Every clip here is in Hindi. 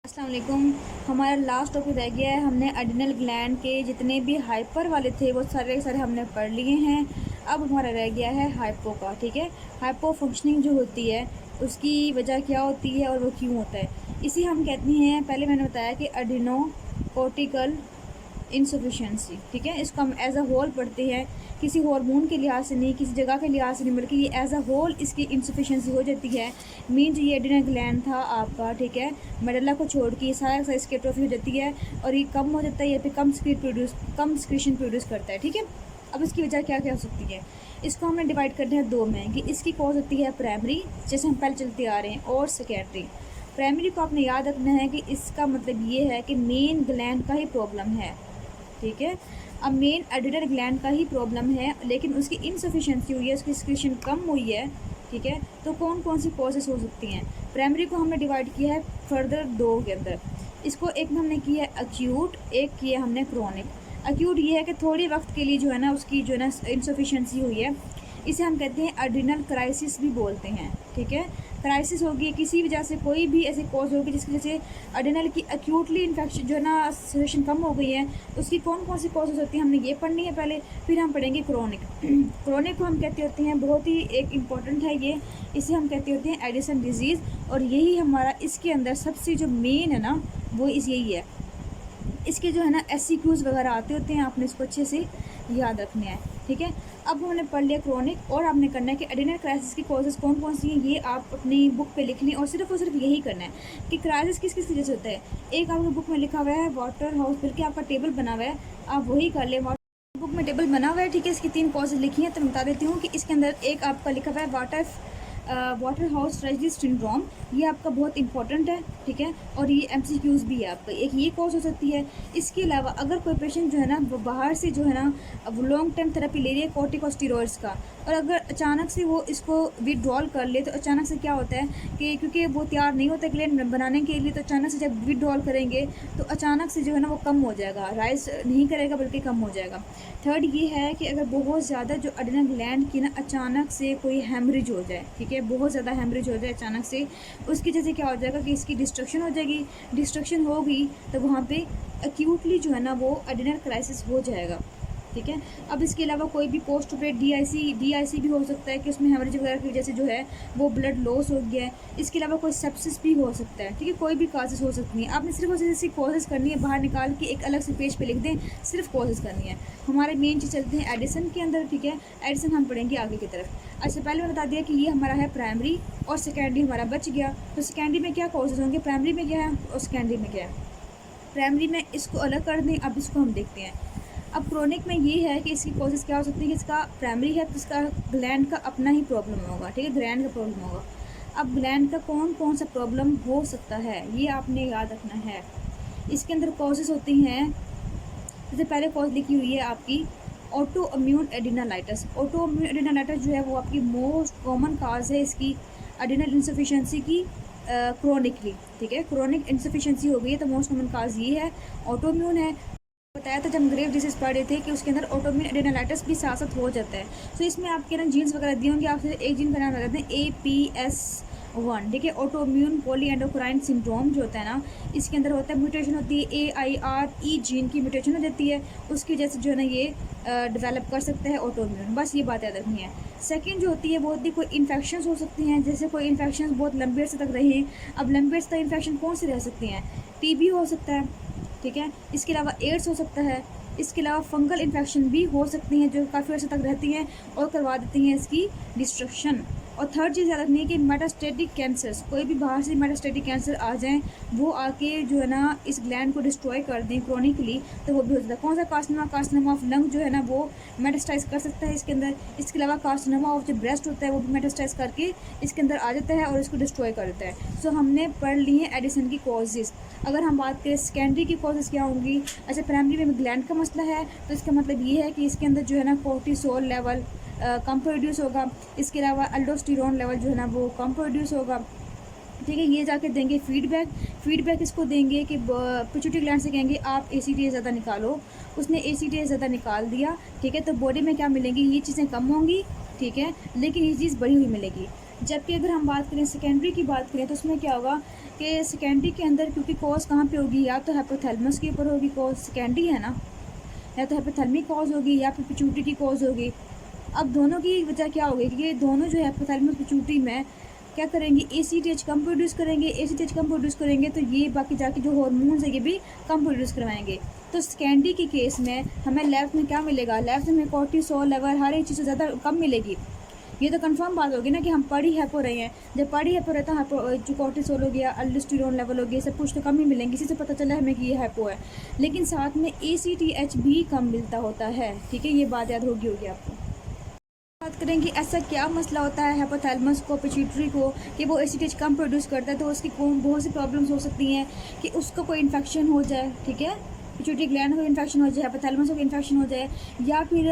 अस्सलाम वालेकुम। हमारा लास्ट टॉपिक रह गया है। हमने एड्रिनल ग्लैंड के जितने भी हाइपर वाले थे वो सारे के सारे हमने पढ़ लिए हैं। अब हमारा रह गया है हाइपो का। ठीक है, हाइपो फंक्शनिंग जो होती है उसकी वजह क्या होती है और वो क्यों होता है, इसी हम कहते हैं। पहले मैंने बताया कि एड्रिनो कॉर्टिकल इनसफिशेंसी। ठीक है, इसको हम एज अ होल पढ़ते हैं, किसी हार्मोन के लिहाज से नहीं, किसी जगह के लिहाज से नहीं, बल्कि ये एज अ होल इसकी इंसफिशेंसी हो जाती है। मीन जो ये एड्रिनल ग्लैंड था आपका, ठीक है, मेडुला को छोड़ के सारा साइज की एट्रोफी हो जाती है और ये कम हो जाता है, ये पे कम स्क्रीशन प्रोड्यूस करता है। ठीक है, अब इसकी वजह क्या क्या हो सकती है, इसको हमने डिवाइड करते हैं दो में कि इसकी कॉज होती है प्राइमरी, जैसे हम पहले चलते आ रहे हैं, और सेकेंडरी। प्राइमरी को आपने याद रखना है कि इसका मतलब ये है कि मेन ग्लैंड का ही प्रॉब्लम है। ठीक है, अब मेन एड्रिनल ग्लैंड का ही प्रॉब्लम है, लेकिन उसकी इनसफिशेंसी हुई है, उसकी सिक्रीशन कम हुई है। ठीक है, तो कौन कौन सी कॉजेस हो सकती हैं। प्राइमरी को हमने डिवाइड किया है फर्दर दो के अंदर। इसको एक में हमने किया है अक्यूट, एक किया हमने क्रोनिक। अक्यूट ये है कि थोड़ी वक्त के लिए जो है ना उसकी जो है ना इंसफिशेंसी हुई है, इसे हम कहते हैं एड्रिनल क्राइसिस भी बोलते हैं। ठीक है, क्राइसिस होगी किसी वजह से, कोई भी ऐसी कॉज होगी जिसकी वजह से एड्रिनल की एक्यूटली इन्फेक्शन जो है ना सिचुएशन कम हो गई है, उसकी कौन कौन सी कॉजेज होती हैं हमने ये पढ़नी है पहले, फिर हम पढ़ेंगे क्रोनिक। क्रोनिक को हम कहते होते हैं, बहुत ही एक इम्पॉर्टेंट है ये, इसे हम कहते होते हैं एडिसन डिजीज़, और यही हमारा इसके अंदर सबसे जो मेन है ना वो यही है। इसके जो है ना SCQs वगैरह आते होते हैं, आपने इसको अच्छे से याद रखने हैं। ठीक है, अब हमने पढ़ लिया क्रोनिक, और आपने करना है कि एड्रिनल क्राइसिस की कॉजेज़ कौन कौन सी हैं, ये आप अपनी बुक पे लिख लें, और सिर्फ यही करना है कि क्राइसिस किस किस वजह से होता है। एक आपकी बुक में लिखा हुआ है वाटर हाउस, बल्कि आपका टेबल बना हुआ है, आप वही कर लें। वाटर बुक में टेबल बना हुआ है, ठीक है, इसकी 3 कॉजेज़ लिखी हैं, तो मैं बता देती हूँ कि इसके अंदर एक आपका लिखा हुआ है वाटर हाउस ट्रेजेडी सिंड्रोम, ये आपका बहुत इंपॉर्टेंट है। ठीक है, और ये MCQs भी है आपका, एक ये कॉज हो सकती है। इसके अलावा अगर कोई पेशेंट जो है ना वो बाहर से जो है ना अब लॉन्ग टर्म थेरेपी ले रही है कॉर्टिकोस्टेरॉइड्स का, और अगर अचानक से वो इसको विड्रॉल कर ले, तो अचानक से क्या होता है कि क्योंकि वो तैयार नहीं होता ग्लैंड बनाने के लिए, तो अचानक से जब विड्रॉल करेंगे तो अचानक से जो है ना वो कम हो जाएगा, राइज नहीं करेगा बल्कि कम हो जाएगा। थर्ड ये है कि अगर बहुत ज़्यादा जो एड्रिनल ग्लैंड की ना अचानक से कोई हेमरेज हो जाए, ठीक है, बहुत ज़्यादा हेमरेज हो जाए अचानक से, उसकी वजह से क्या हो जाएगा कि इसकी डिस्ट्रक्शन हो जाएगी। डिस्ट्रक्शन होगी तो वहाँ पे एक्यूटली जो है ना वो एड्रिनल क्राइसिस हो जाएगा। ठीक है, अब इसके अलावा कोई भी पोस्ट ऑपरेट DIC भी हो सकता है कि उसमें हेमरेज वगैरह की वजह से जो है वो ब्लड लॉस हो गया है। इसके अलावा कोई सेप्सिस भी हो सकता है। ठीक है, कोई भी काजेस हो सकती हैं, आपने सिर्फ ऐसी कॉजेज़ करनी है, बाहर निकाल के एक अलग से पेज पे लिख दें, सिर्फ कॉजेज़ करनी है। हमारे मेन चीज़ चलते हैं एडिसन के अंदर। ठीक है, एडिसन हम पढ़ेंगे आगे की तरफ। अच्छा, पहले मैं बता दिया कि ये हमारा है प्राइमरी, और सेकेंडरी हमारा बच गया। तो सेकेंडरी में क्या कॉजेज़ होंगे, प्राइमरी में क्या है और सेकेंडरी में क्या है। प्राइमरी में इसको अलग कर दें, अब इसको हम देखते हैं। अब क्रोनिक में ये है कि इसकी कॉजेज़ क्या हो सकती है कि इसका प्राइमरी है तो इसका ग्लैंड का अपना ही प्रॉब्लम होगा। ठीक है, ग्लैंड का प्रॉब्लम होगा। अब ग्लैंड का कौन कौन सा प्रॉब्लम हो सकता है ये आपने याद रखना है। इसके अंदर कॉजेज़ होती हैं, जैसे पहले कॉज लिखी हुई है आपकी ऑटो इम्यून एडिनालाइटिस। ऑटो इम्यून एडिनालाइटिस जो है वो आपकी मोस्ट कॉमन काज है इसकी एडिनल इंसफिशेंसी की क्रोनिकली। ठीक है, क्रोनिक इंसफिशेंसी हो गई है तो मोस्ट कॉमन काज ये है, ऑटो इम्यून है। बताया था जब हम ग्रेव डिसीज पढ़ रहे थे कि उसके अंदर ऑटोइम्यून एडिनालाइटिस भी साथ साथ हो जाता है। तो इसमें आपके ना जीन्स वगैरह दिए होंगे, आपसे एक जीन का नाम बता देते हैं APS1। ठीक है, ऑटोइम्यून पॉलीएंडोक्राइन सिंड्रोम जो होता है ना, इसके अंदर होता है म्यूटेशन होती है, AIRE जीन की म्यूटेशन हो जाती है, उसकी वजह से जो है ना ये डेवलप कर सकता है ऑटोइम्यून। बस ये बात याद रखनी है। सेकंड जो होती है वो होती है कोई इन्फेक्शन हो सकती हैं, जैसे कोई इन्फेक्शन बहुत लंबे अर्से तक रहे। अब लंबे अर्से तक इन्फेक्शन कौन सी रह सकती हैं, TB हो सकता है। ठीक है, इसके अलावा एड्स हो सकता है। इसके अलावा फंगल इन्फेक्शन भी हो सकती हैं जो काफ़ी अर्से तक रहती हैं और करवा देती हैं इसकी डिस्ट्रक्शन। और थर्ड चीज़ याद रखनी है कि मेटास्टेटिक कैंसर्स, कोई भी बाहर से मेटास्टेटिक कैंसर आ जाएं, वो आके जो है ना इस ग्लैंड को डिस्ट्रॉय कर दें क्रोनिकली, तो वो भी हो सकता है। कौन सा कार्सिनोमा ऑफ लंग जो है ना वो मेटास्टाइज कर सकता है इसके अंदर। इसके अलावा कार्सिनोमा ऑफ जो ब्रेस्ट होता है वो भी मेटास्टाइज करके इसके अंदर आ जाता है और इसको डिस्ट्रॉय कर देता है। सो हमने पढ़ ली है एडिसन की कॉजेज़। अगर हम बात करें सेकेंडरी की कॉजेज़ क्या होंगी, अच्छा प्राइमरी में ग्लैंड का मसला है तो इसका मतलब ये है कि इसके अंदर जो है ना कोर्टिसोल लेवल कम प्रोड्यूस होगा। इसके अलावा अल्डोस्टेरोन लेवल जो है ना वो कम प्रोड्यूस होगा। ठीक है, ये जाके देंगे फीडबैक इसको देंगे कि पिट्यूटरी ग्लैंड से कहेंगे आप ACTH ज़्यादा निकालो, उसने ACTH ज़्यादा निकाल दिया। ठीक है, तो बॉडी में क्या मिलेंगी, ये चीज़ें कम होंगी। ठीक है, लेकिन ये चीज़ बढ़ी हुई मिलेगी। जबकि अगर हम बात करें सेकेंडरी की बात करें तो उसमें क्या होगा कि सेकेंडरी के अंदर क्योंकि कॉज कहाँ पे होगी, या तो हाइपोथैलेमस के ऊपर होगी, कॉज सेकेंडरी है ना, या तो हाइपोथैलेमिक कॉज होगी या फिर पिट्यूटरी की कॉज होगी। अब दोनों की वजह क्या होगी कि ये दोनों जो है हाइपोथैलेमस पिट्यूटरी में क्या करेंगे, ACTH कम प्रोड्यूस करेंगे, ACTH कम प्रोड्यूस करेंगे तो ये बाकी जाके जो हार्मोन्स है ये भी कम प्रोड्यूस करवाएंगे। तो सेकेंडरी के केस में हमें लेफ्ट में क्या मिलेगा, लेफ्ट में कोर्टिसोल लेवल हर एक चीज़ से ज़्यादा कम मिलेगी। ये तो कंफर्म बात होगी ना कि हम पढ़ी हैपो रहे हैं, जब पढ़ी हैपो रहता है जो कोर्टिसोल हो गया, अल्डोस्टेरोन लेवल हो गया, सब कुछ तो कम ही मिलेंगे, इसी से पता चला हमें कि ये हैपो है। लेकिन साथ में ACTH भी कम मिलता होता है, ठीक है, ये बात याद होगी आपको। बात करें कि ऐसा क्या मसला होता है हाइपोथैलेमस को, पिट्यूटरी को, कि वो ACTH कम प्रोड्यूस करता है, तो उसकी बहुत सी प्रॉब्लम्स हो सकती हैं कि उसको कोई इन्फेक्शन हो जाए, ठीक है, पिट्यूटरी ग्लैंड को इन्फेक्शन हो जाए, हाइपोथैलेमस को इन्फेक्शन हो जाए, या फिर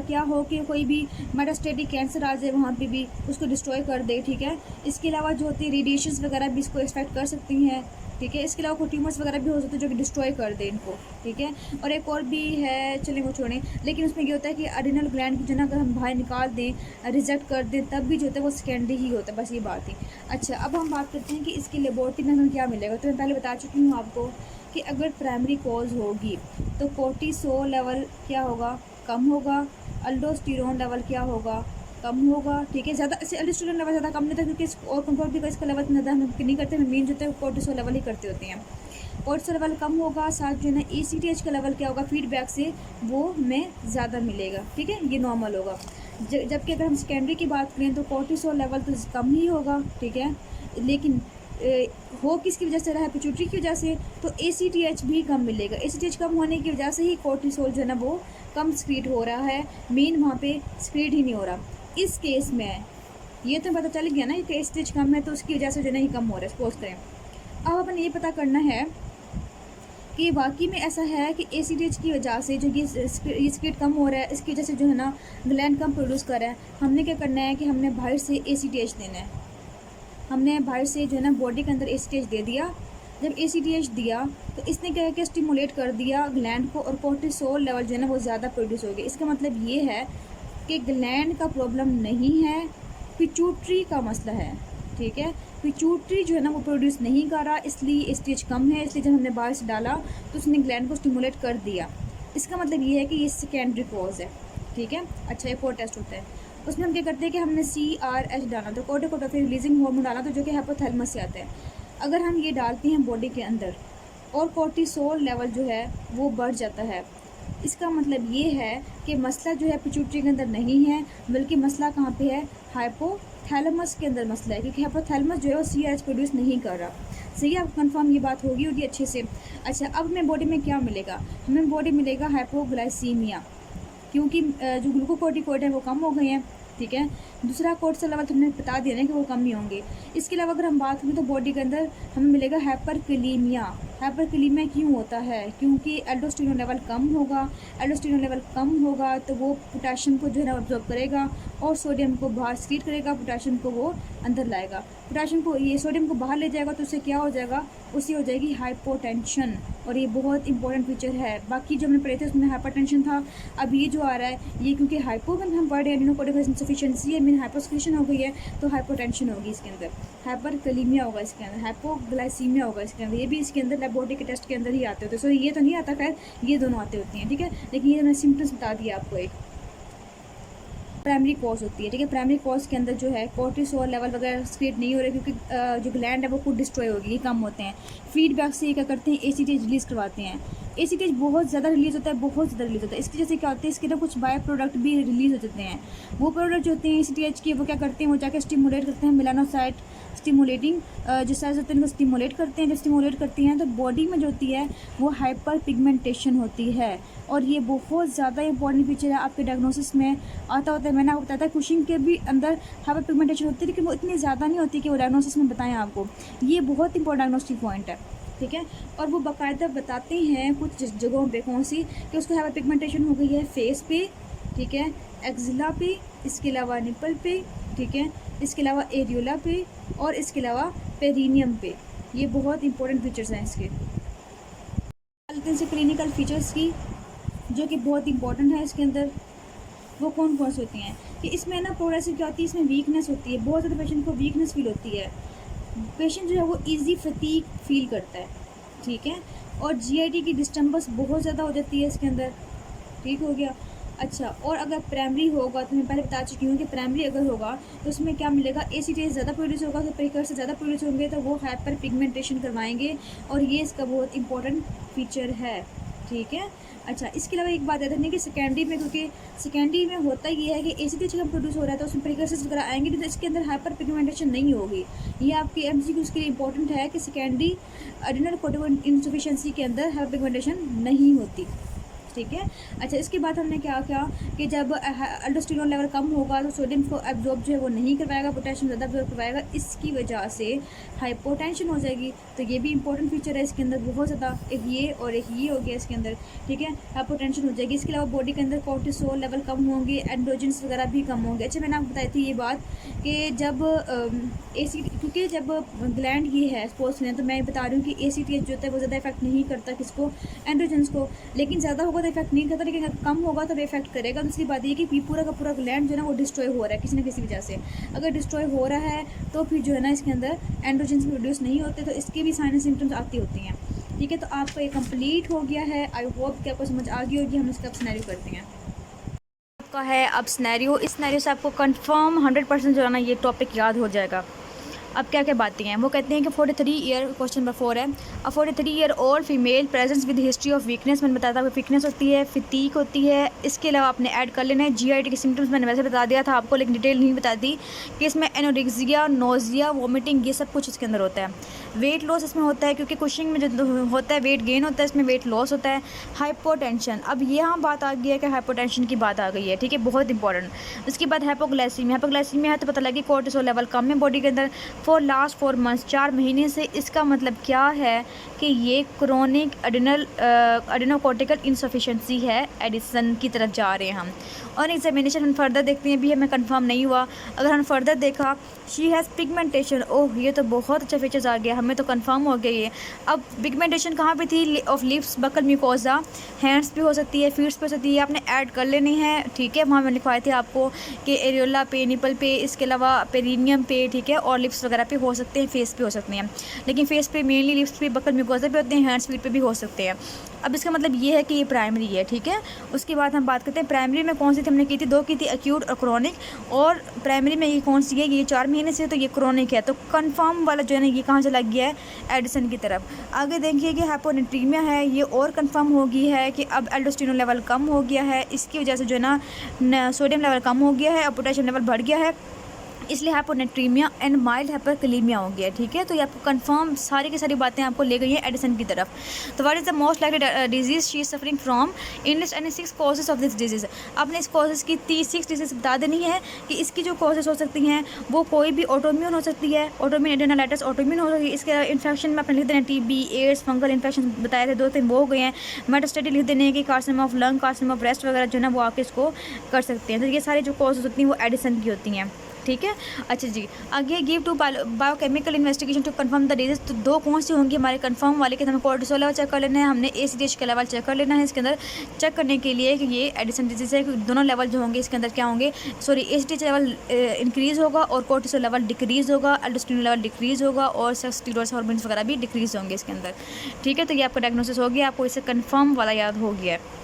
क्या हो कि कोई भी मेटास्टेटिक कैंसर आ जाए वहाँ पे भी उसको डिस्ट्रॉय कर दे, ठीक है। इसके अलावा जो होती है रेडिएशंस वगैरह भी इसको इफेक्ट कर सकती हैं, ठीक है। इसके अलावा कोई ट्यूमर्स वगैरह भी हो सकते हैं जो कि डिस्ट्रॉय कर दे इनको, ठीक है। और एक और भी है, चलिए वो छोड़ें, लेकिन उसमें ये होता है कि एड्रिनल ग्लैंड की जो ना अगर हम बाहर निकाल दें, रिजेक्ट कर दें, तब भी जो होता है वो सेकेंडरी ही होता है, बस ये बात थी। अच्छा, अब हम बात करते हैं कि इसकी लेबोरेटरी में हमें क्या मिलेगा। तो मैं पहले बता चुकी हूँ आपको कि अगर प्राइमरी कॉज होगी तो कोर्टिसोल लेवल क्या होगा, कम होगा, अल्डोस्टेरोन लेवल क्या होगा, कम होगा, ठीक है। ज़्यादा ऐसे अल्डोस्टेरोन लेवल ज़्यादा कम नहीं था क्योंकि और कंट्रोल भी इसका लेवल ज़्यादा हम नहीं करते, हम मेन जो होता है कोर्टिसोल लेवल ही करते होते हैं। कोर्टिसोल लेवल कम होगा, साथ जो है ना ACTH का लेवल क्या होगा, फीडबैक से वो हमें ज़्यादा मिलेगा, ठीक है, ये नॉर्मल होगा। जबकि अगर हम सेकेंडरी की बात करें तो कोर्टिसोल लेवल तो कम ही होगा, ठीक है, लेकिन हो किसकी वजह से रहा है, पिट्यूटरी की वजह से, तो ACTH भी कम मिलेगा। ACTH कम होने की वजह से ही कोर्टिसोल जो है ना वो कम स्क्रीट हो रहा है, मेन वहाँ पे स्क्रीट ही नहीं हो रहा। इस केस में ये तो पता चल गया ना कि ACTH कम है तो उसकी वजह से जो नहीं कम हो रहा है, सपोज करें। अब अपन ये पता करना है कि वाकई में ऐसा है कि ACTH की वजह से जो ये स्क्रीट कम हो रहा है, इसकी वजह से जो है ना ग्लैंड कम प्रोड्यूस कर रहा है। हमने क्या करना है कि हमने बाहर से ACTH देना है, हमने बाहर से जो है ना बॉडी के अंदर ACTH दे दिया। जब ACTH दिया तो इसने क्या किया, स्टिमुलेट कर दिया ग्लैंड को, और कोर्टिसोल लेवल जो है ना वो ज़्यादा प्रोड्यूस हो गया। इसका मतलब ये है कि ग्लैंड का प्रॉब्लम नहीं है, पिट्यूटरी का मसला है, ठीक है। पिट्यूटरी जो है ना वो प्रोड्यूस नहीं कर रहा, इसलिए ACTH कम है, इसलिए जब हमने बाहर से डाला तो उसने ग्लैंड को स्टिमुलेट कर दिया। इसका मतलब ये है कि ये सेकेंडरी कॉज है, ठीक है। अच्छा, एक और टेस्ट होता है, उसमें हम क्या करते हैं कि हमने CRH डाला तो कोर्टिकोट्रोपिक रिलीजिंग हार्मोन डाला, तो जो कि हाइपोथैलेमस से आता है। अगर हम ये डालते हैं बॉडी के अंदर और कोर्टिसोल लेवल जो है वो बढ़ जाता है, इसका मतलब ये है कि मसला जो है पिट्यूटरी के अंदर नहीं है, बल्कि मसला कहाँ पे है, हाइपोथैलेमस के अंदर मसला है, क्योंकि हाइपोथैलेमस जो है वो CRH प्रोड्यूस नहीं कर रहा। सही है, आपको कंफर्म ये बात होगी अच्छे से। अच्छा, अब हमें बॉडी में क्या मिलेगा, हमें बॉडी मिलेगा हाइपोग्लाइसीमिया, क्योंकि जो ग्लूकोकोर्टिकोइड है वो कम हो गए हैं, ठीक है। दूसरा कोर्टिसोल लेवल तो हमने बता दिया ना कि वो कम नहीं होंगे। इसके अलावा अगर हम बात करें तो बॉडी के अंदर हमें मिलेगा हाइपरकलीमिया। हाइपरकलीमिया क्यों होता है, क्योंकि एल्डोस्टेरोन लेवल कम होगा, एल्डोस्टेरोन लेवल कम होगा तो वो पोटाशियम को जो है ना ऑब्जॉर्व करेगा और सोडियम को बाहर स्क्रीट करेगा, पोटाशियम को वो अंदर लाएगा, पोटाशियम को ये सोडियम को बाहर ले जाएगा, तो उससे क्या हो जाएगा, उससे हो जाएगी हाइपोटेंशन। और ये बहुत इंपॉर्टेंट फीचर है, बाकी जो हमने पढ़े थे उसमें हाइपरटेंशन था, अब ये जो आ रहा है ये क्योंकि हाइपो में हम पढ़ रहे हैं एडिनोकोर्टिकल इनसफिशिएंसी है, मीन हाइपोसेक्रेशन हो गई है, तो हाइपोटेंशन होगी इसके अंदर, हाइपरकलीमिया होगा इसके अंदर, हाइपोग्लाइसीमिया होगा इसके अंदर। ये भी इसके अंदर लेबोरेटरी के टेस्ट के अंदर ही आते होते हैं, सो ये तो नहीं आता, खैर ये दोनों आते होते हैं, ठीक है। लेकिन ये मैंने सिम्टम्स बता दिया आपको। एक प्राइमरी कॉज होती है, ठीक है। प्राइमरी कॉज के अंदर जो है कोर्टिसोल लेवल वगैरह स्क्रिएट नहीं हो रहे, क्योंकि जो ग्लैंड है वो खुद डिस्ट्रॉय होगी, ये कम होते हैं। फीडबैक से ये क्या करते हैं, ACTH रिलीज़ करवाते हैं। ACTH बहुत ज़्यादा रिलीज़ होता है, बहुत ज़्यादा रिलीज़ होता है। इसकी वजह से क्या होता है, इसके ना कुछ बाय प्रोडक्ट भी रिलीज़ हो जाते हैं। वो प्रोडक्ट जो होते हैं ACTH के, वो क्या करते हैं, वो जाकर स्टिमुलेट करते हैं मेलानोसाइट स्टिमुलेटिंग जो सेल्स होते हैं उनको स्टिमुलेट करते हैं। जब स्टिमुलेट करती हैं तो बॉडी में जो होती है वो हाइपर पिगमेंटेशन होती है, और ये बहुत ज़्यादा इंपॉर्टेंट फीचर है आपके डायग्नोसिस में आता होता है। मैंने आपको बताया था कुशिंग के भी अंदर हाइपर पिगमेंटेशन होती है, लेकिन वो इतनी ज़्यादा नहीं होती कि वो डायग्नोसिस में बताएं आपको। ये बहुत इंपॉर्टेंट डायग्नोस्टिक पॉइंट है, ठीक है। और वो बाकायदा बताते हैं कुछ जगहों पे कौन सी, कि उसको हाइपर पिगमेंटेशन हो गई है फेस पे, ठीक है, एक्जिला पे, इसके अलावा निपल पे, ठीक है, इसके अलावा एरियोला पे, और इसके अलावा पेरिनियम पे। ये बहुत इंपॉर्टेंट फीचर्स हैं इसके। क्लिनिकल फीचर्स की जो कि बहुत इंपॉर्टेंट है इसके अंदर, वो कौन कौन से होती हैं। कि इसमें ना प्रोग्रेसिव क्या होती है, इसमें वीकनेस होती है, बहुत ज़्यादा पेशेंट को वीकनेस फील होती है, पेशेंट जो है वो ईजी फटीग फील करता है, ठीक है। और जीआईटी की डिस्टर्बेंस बहुत ज़्यादा हो जाती है इसके अंदर, ठीक हो गया। अच्छा, और अगर प्राइमरी होगा तो मैं पहले बता चुकी हूँ कि प्राइमरी अगर होगा तो उसमें क्या मिलेगा, एसीटीएस ज़्यादा प्रोड्यूस होगा, तो प्रिकर्सर से ज़्यादा प्रोड्यूस होंगे तो वो हाइपर पिगमेंटेशन करवाएंगे, और ये इसका बहुत इंपॉर्टेंट फीचर है, ठीक है। अच्छा, इसके अलावा एक बात याद रखनी है कि सेकेंडरी में, क्योंकि सेकेंडरी में होता ये है कि एसीटीएस जब प्रोड्यूस हो रहा है तो उसमें प्रिकर्सर्स वगैरह आएंगे तो इसके अंदर हाइपर पिगमेंटेशन नहीं होगी। ये आपकी एमसीक्यू के लिए इंपॉर्टेंट है कि सेकेंडरी एड्रेनल कोर्टिकल इनसफिशिएंसी के अंदर हाइपर पिगमेंटेशन नहीं होती, ठीक है। अच्छा, इसके बाद हमने क्या किया कि जब अल्डोस्टेरोन लेवल कम होगा तो सोडियम को एब्जॉर्ब जो है वो नहीं करवाएगा, पोटेशियम ज़्यादा एब्जॉर्ब करवाएगा, इसकी वजह से हाइपोटेंशन हो जाएगी। तो ये भी इंपॉर्टेंट फीचर है इसके अंदर बहुत ज़्यादा, एक ये और एक ये हो गया इसके अंदर, ठीक है, हाइपोटेंशन हो जाएगी। इसके अलावा बॉडी के अंदर कोर्टिसोल लेवल कम होंगे, एंड्रोजन्स वगैरह भी कम होंगे। अच्छा, मैंने आपको बताई थी ये बात कि जब क्योंकि जब ग्लैंड ये है स्पोर्ट्स ग्लैंड, तो मैं बता रही हूँ कि ACTH जो होता है वो ज़्यादा इफेक्ट नहीं करता किसको, एंड्रोजन्स को, लेकिन ज़्यादा होगा तो इफेक्ट नहीं करता, लेकिन अगर कम होगा तो इफेक्ट करेगा। दूसरी बात ये कि पूरा का पूरा ग्लैंड जो है ना वो डिस्ट्रॉय हो रहा है किसी न किसी वजह से। अगर डिस्ट्रॉय हो रहा है तो फिर जो है ना इसके अंदर एंड्रोजन्स प्रोड्यूस नहीं होते, तो इसके भी साइन सिम्टम्स आती होती हैं, ठीक है। तो आपका ये कंप्लीट हो गया है, आई होप कि आपको समझ आ गई होगी। हम इसका सिनेरियो करते हैं आपका है अब सिनेरियो। इस सिनेरियो से आपको कंफर्म 100% जो है ना ये टॉपिक याद हो जाएगा। अब क्या क्या बातें हैं, वो कहते हैं कि 43 ईयर, क्वेश्चन नंबर 4 है, अ 43 year old female presents with history of weakness. मैंने बताया था वीकनेस होती है, फिटीक होती है। इसके अलावा आपने ऐड कर लेना है जीआईटी के सिम्टम्स, मैंने वैसे बता दिया था आपको, लेकिन डिटेल नहीं बता दी कि इसमें एनोरेक्सिया, नोजिया, वॉमिटिंग, ये सब कुछ इसके अंदर होता है। वेट लॉस इसमें होता है, क्योंकि कुशिंग में जो होता है वेट गेन होता है, इसमें वेट लॉस होता है। हाइपोटेंशन, अब यहाँ बात आ गई है कि हाइपोटेंशन की बात आ गई है, ठीक है, बहुत इंपॉर्टेंट। उसके बाद हाइपोग्लाइसीमिया, हाइपोग्लाइसीमिया है तो पता लगी कोर्टिसोल लेवल कम है बॉडी के अंदर फॉर लास्ट 4 मंथ्स, 4 महीने से। इसका मतलब क्या है कि ये क्रोनिक एडिनोकोर्टिकल इनसफिशिएंसी है, एडिसन की तरफ जा रहे हैं हम। और एग्जामिनेशन हम फर्दर देखते हैं, भी हमें कंफर्म नहीं हुआ। अगर हम फर्दर देखा, शी हैज़ पिगमेंटेशन, ओह ये तो बहुत अच्छा फीचर्स आ गया, हमें तो कंफर्म हो गया ये। अब पिगमेंटेशन कहाँ पे थी, of lips, buccal mucosa, hands पे हो सकती है, फीट्स पे हो सकती है, आपने ऐड कर लेनी है, ठीक है। वहाँ मैंने लिखवाए थे आपको कि एरियोला पे, निपल पे, इसके अलावा पेरिनियम पे, ठीक है, और लिप्स वगैरह पे हो सकते हैं, फेस पे हो सकते हैं, लेकिन फेस पे मेनली, लिप्स पे, बकल म्यूकोजा पे होते हैं, हैंड्स फीट पे भी हो सकते हैं। अब इसका मतलब ये है कि ये प्राइमरी है, ठीक है। उसके बाद हम बात करते हैं प्राइमरी में कौन सी थी, हमने की थी 2 की थी, एक्यूट और क्रोनिक। और प्राइमरी में ये कौन सी है, ये 4 महीने से, तो ये क्रोनिक है। तो कंफर्म वाला जो है ना ये कहाँ चला गया है, एडिसन की तरफ। आगे देखिए कि हाइपोनेट्रीमिया है, ये और कंफर्म हो गई है कि अब एल्डोस्टेरोन लेवल कम हो गया है, इसकी वजह से जो है ना सोडियम लेवल कम हो गया है और पोटेशियम लेवल बढ़ गया है, इसलिए हाइपोनेट्रीमिया एंड माइल्ड हाइपरकलीमिया हो गया, ठीक है। तो ये आपको कंफर्म सारी की सारी बातें आपको ले गई हैं एडिसन की तरफ। तो what is the most likely disease she is suffering from, in list any 6 causes of this disease. आपने इस कॉजेज की 6 डिजीज़ बता देनी है कि इसकी जो कॉजेज हो सकती हैं वो कोई भी ऑटोम्यून हो सकती है, ऑटोम्यून एडेनोलाइटिस ऑटोम्यून हो सकती है। इसके इन्फेक्शन में आपने लिख देना TB, एड्स, फंगल इन्फेक्शन बताए थे 2-3 वो हो गए हैं। मेटास्टेटिक लिख देने कि carcinoma of lung, carcinoma of breast वगैरह जो है ना वो आके इसको कर सकते हैं। तो ये सारी जो कॉज हो सकती हैं वो एडिसन की होती हैं, ठीक है। अच्छा जी, आगे give to biochemical investigation to confirm the disease. तो 2 कौन सी होंगी हमारे कंफर्म वाले के, हमें कोर्टिसोल लेवल चेक कर लेना है, हमने ACTH का लेवल चेक कर लेना है इसके अंदर, चेक करने के लिए कि ये एडिसन डिजीज है। दोनों लेवल जो होंगे इसके अंदर क्या होंगे, सॉरी ACTH लेवल इंक्रीज़ होगा और कोर्टिसोल लेवल डिक्रीज़ होगा, एल्डोस्टेरोन लेवल डिक्रीज़ होगा और सेक्स हार्मोन्स वगैरह भी डिक्रीज़ होंगे इसके अंदर, ठीक है। तो ये आपका डायग्नोसिस हो गया, आपको इससे कंफर्म वाला याद हो गया है।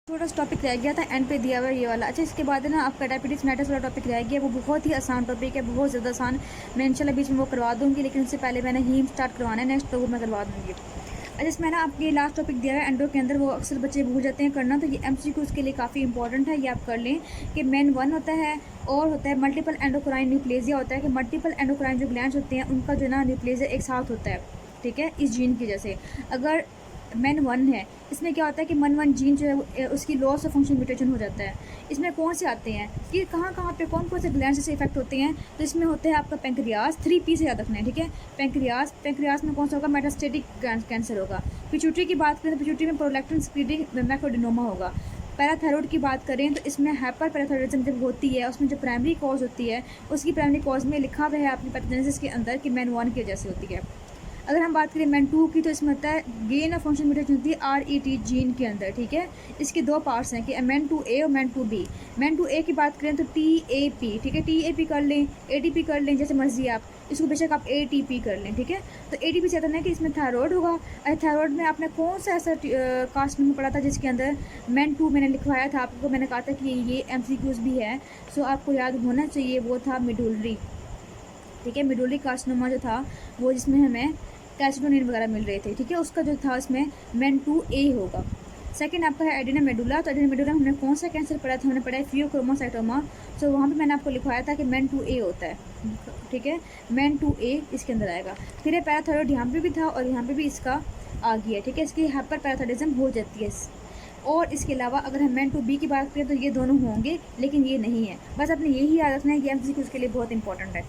थोड़ा सा टॉपिक रह गया था एंड पे दिया हुआ ये वाला। अच्छा, इसके बाद है ना आपका डायबिटीज मेलिटस वाला टॉपिक रह गया, वो बहुत ही आसान टॉपिक है, बहुत ज़्यादा आसान। मैं इंशाल्लाह बीच में वो करवा दूँगी, लेकिन उससे पहले मैंने हीम स्टार्ट करवाना है नेक्स्ट, तो वो मैं करवा दूँगी। अच्छा, इसमें ना आपके लास्ट टॉपिक दिया है एंडो के अंदर, वो अक्सर बच्चे भूल जाते हैं करना, तो ये MCQ के लिए काफ़ी इंपॉर्टेंट है, ये आप कर लें कि मेन 1 होता है और होता है मल्टीपल एंडोक्राइन न्यूप्लेजिया होता है कि मल्टीपल एंडोक्राइन जो ग्लैंड्स होते हैं उनका जो ना न्यूप्लेजिया एक साथ होता है, ठीक है, इस जीन की वजह से। अगर MEN 1 है, इसमें क्या होता है कि MEN 1 जीन जो है उसकी लॉस ऑफ फंक्शन म्यूटेशन हो जाता है। इसमें कौन से आते हैं कि कहाँ पे कौन से ग्लैंड से इफेक्ट होते हैं, तो इसमें होते हैं आपका पेंक्रियास, 3P से याद रखना है, ठीक है। पेंक्रियास में कौन सा होगा, मेटास्टेटिक कैंसर होगा। पिट्यूटरी की बात करें तो पिट्यूटरी में प्रोलैक्टिन सिक्रीटिंग मैक्रोडेनोमा होगा। पैराथायरॉयड की बात करें तो इसमें हाइपर पैराथायरॉयडिज्म जब होती है, उसमें जो प्राइमरी कॉज होती है उसकी प्राइमरी कॉज में लिखा हुआ है अपनी पैथोजेनेसिस के अंदर कि MEN 1 की वजह से होती है। अगर हम बात करें MEN 2 की तो इसमें होता है गेन ऑफ फंक्शन म्यूटेशन होती है RET जीन के अंदर, ठीक है। इसके दो पार्ट्स हैं कि MEN 2A और MEN 2B। MEN 2A की बात करें तो TAP, ठीक है, TAP कर लें, ATP कर लें, जैसे मर्जी आप इसको बेशक आप ATP कर लें, ठीक है। तो ATP से कहते हैं कि इसमें थायराइड होगा। थायराइड में आपने कौन सा ऐसा कास्ट में पढ़ा था जिसके अंदर MEN 2 मैंने लिखवाया था आपको, मैंने कहा था कि ये MCQs भी है, सो आपको याद होना चाहिए, वो था मिडुलरी, ठीक है। मिडुलरी कार्सिनोमा जो था वो जिसमें हमें कैल्सिटोनिन वगैरह मिल रहे थे, ठीक है, उसका जो था उसमें MEN 2A होगा। सेकंड आपका है एडिनोमेडुला। तो एडिनोमेडुला हमने कौन सा कैंसर पढ़ा था, हमने पढ़ा है फियोक्रोमोसाइटोमा। सो वहाँ पे मैंने आपको लिखवाया था कि MEN 2A होता है, ठीक है, MEN 2A इसके अंदर आएगा। फिर ये पैराथायरॉयड यहाँ पे भी था और यहाँ पे भी इसका आ गया, ठीक है, इसकी हाइपर पैराथायरिज्म हो जाती है। और इसके अलावा अगर हम MEN 2B की बात करें तो ये दोनों होंगे, लेकिन ये नहीं है। बस आपने यही याद रखना है कि MCQ उसके लिए बहुत इंपॉर्टेंट है।